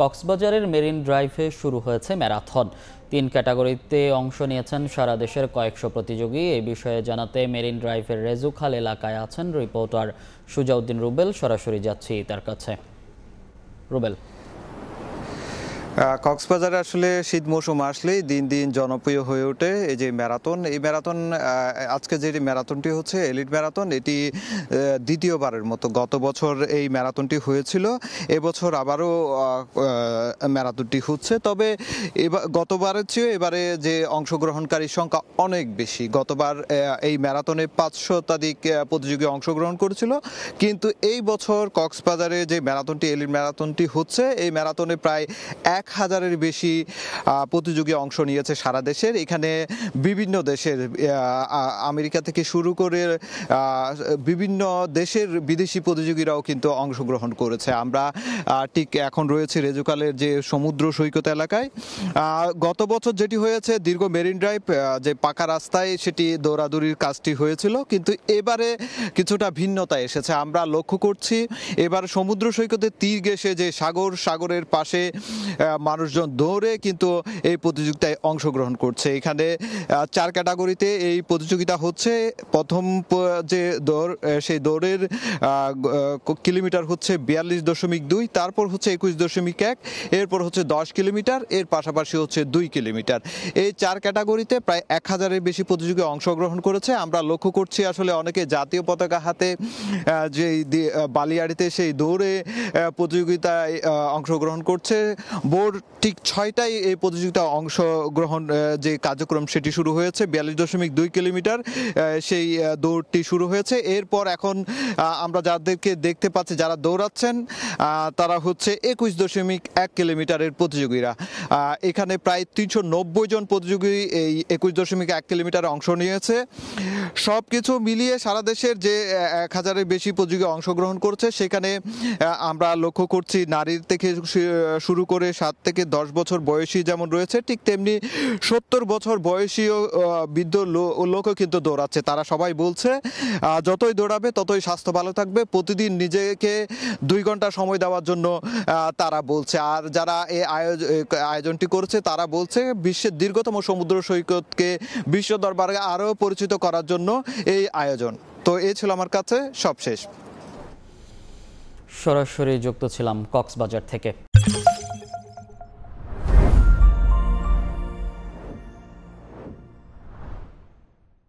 কক্সবাজারের মেরিন ড্রাইভে শুরু হয়েছে ম্যারাথন। ৩ ক্যাটাগরিতে অংশ নিয়েছেন সারা দেশের কয়েকশো প্রতিযোগী। এই বিষয়ে জানাতে মেরিন ড্রাইভের রেজুখাল এলাকায় আছেন রিপোর্টার সুজাউদ্দিন রুবেল। সরাসরি যাচ্ছি তার কাছে। রুবেল, কক্সবাজারে আসলে শীত মৌসুম আসলেই দিন দিন জনপ্রিয় হয়ে ওঠে এই যে ম্যারাথন। এই ম্যারাথন আজকে যে ম্যারাথনটি হচ্ছে এলিট ম্যারাথন, এটি দ্বিতীয়বারের মতো। গত বছর এই ম্যারাথনটি হয়েছিল, এবছর আবারও ম্যারাথনটি হচ্ছে। তবে গতবারের চেয়ে এবারে যে অংশগ্রহণকারীর সংখ্যা অনেক বেশি। গতবার এই ম্যারাথনে 500 শতাধিক প্রতিযোগী অংশগ্রহণ করেছিল, কিন্তু এই বছর কক্সবাজারে যে ম্যারাথনটি এলিট ম্যারাথনটি হচ্ছে, এই ম্যারাথনে প্রায় 1000-এর বেশি প্রতিযোগী অংশ নিয়েছে সারা দেশের। এখানে বিভিন্ন দেশের, আমেরিকা থেকে শুরু করে বিভিন্ন দেশের বিদেশি প্রতিযোগীরাও কিন্তু অংশগ্রহণ করেছে। আমরা ঠিক এখন রয়েছে রেজুকালের যে সমুদ্র সৈকত এলাকায়। গত বছর যেটি হয়েছে দীর্ঘ মেরিন ড্রাইভ যে পাকা রাস্তায়, সেটি দৌড়াদৌড়ির কাজটি হয়েছিল, কিন্তু এবারে কিছুটা ভিন্নতা এসেছে। আমরা লক্ষ্য করছি এবার সমুদ্র সৈকতের তীর ঘেঁষে যে সাগরের পাশে মানুষজন দৌড়ে কিন্তু এই প্রতিযোগিতায় অংশগ্রহণ করছে। এখানে 4 ক্যাটাগরিতে এই প্রতিযোগিতা হচ্ছে। প্রথম যে দৌড়, সেই দৌড়ের কিলোমিটার হচ্ছে 42.2, তারপর হচ্ছে 21.1, এরপর হচ্ছে 10 কিলোমিটার, এর পাশাপাশি হচ্ছে 2 কিলোমিটার। এই 4 ক্যাটাগরিতে প্রায় 1000-এর বেশি প্রতিযোগী অংশগ্রহণ করেছে। আমরা লক্ষ্য করছি আসলে অনেকে জাতীয় পতাকা হাতে যে বালিয়াড়িতে সেই দৌড়ে প্রতিযোগিতায় অংশগ্রহণ করছে। বোর্ড ঠিক 6টায় এই প্রতিযোগিতা অংশগ্রহণ যে কার্যক্রম সেটি শুরু হয়েছে। 42.2 কিলোমিটার সেই দৌড়টি শুরু হয়েছে। এরপর এখন আমরা যাদেরকে দেখতে পাচ্ছি যারা দৌড়াচ্ছেন, তারা হচ্ছে 21.1 কিলোমিটারের প্রতিযোগীরা। এখানে প্রায় 390 জন প্রতিযোগী এই 21.1 কিলোমিটারে অংশ নিয়েছে। সব কিছু মিলিয়ে সারা দেশের যে 1000-এর বেশি প্রতিযোগী অংশগ্রহণ করছে, সেখানে আমরা লক্ষ্য করছি নারীর থেকে শুরু করে 7 থেকে 10 বছর বয়সী যেমন রয়েছে, ঠিক তেমনি 70 বছর বয়সীও বৃদ্ধ লোকও কিন্তু দৌড়াচ্ছে। তারা সবাই বলছে যতই দৌড়াবে ততই স্বাস্থ্য ভালো থাকবে। প্রতিদিন নিজেকে 2 ঘন্টা সময় দেওয়ার জন্য তারা বলছে। আর যারা এই আয়োজনটি করছে তারা বলছে বিশ্বের দীর্ঘতম সমুদ্র সৈকতকে বিশ্ব দরবারে আরও পরিচিত করার জন্য এই আয়োজন। তো এই ছিল আমার কাছে সবশেষ। সরাসরি যুক্ত ছিলাম কক্সবাজার থেকে।